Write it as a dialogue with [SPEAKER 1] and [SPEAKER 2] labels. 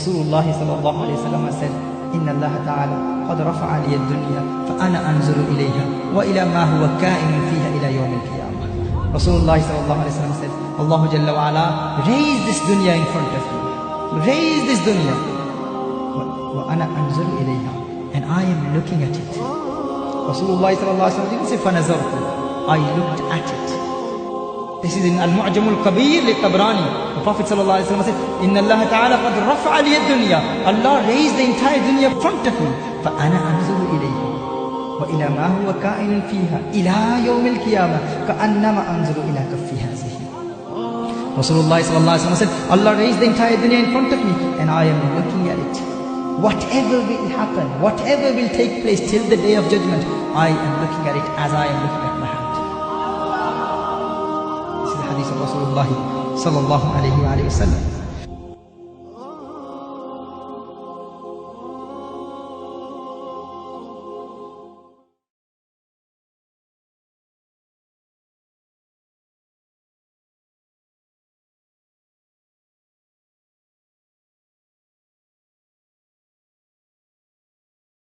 [SPEAKER 1] Rasulullah sallallahu alayhi wa sallam said, Inna Allah ta'ala qad rafa'a liya ad-dunya fa ana anzuru ilayha wa ila ma huwa ka'inun fiha ila yawm al-qiyamah. Rasulullah sallallahu alayhi wa sallam said, Allah Jalla wa ala raised this dunya in front of me. Raised this dunya. Wa ana anzuru ilayha, and I am looking at it. Rasulullah sallallahu alayhi wa sallam didn't say fanazartu, I looked at it. This is in Al-Mu'jam al-Kabir li-Tabrani. The Prophet sallallahu alayhi wa sallam said, Inna Allah ta'ala qad rafa'a liya ad-dunya. Allah raised the entire dunya in front of me. Fa ana anzuru ilayha wa ila ma huwa ka'inun fiha ila yawm al-qiyamah ka'annama anzuru ila kaffi hadhihi. Rasulullah sallallahu alayhi wa sallam said, Allah raised the entire dunya in front of me, and I am looking at it. Whatever will happen, whatever will take place till the day of judgment, I am looking at it as I am looking at my hand. This is the hadith of Rasulullah sallallahu alayhi wa sallam.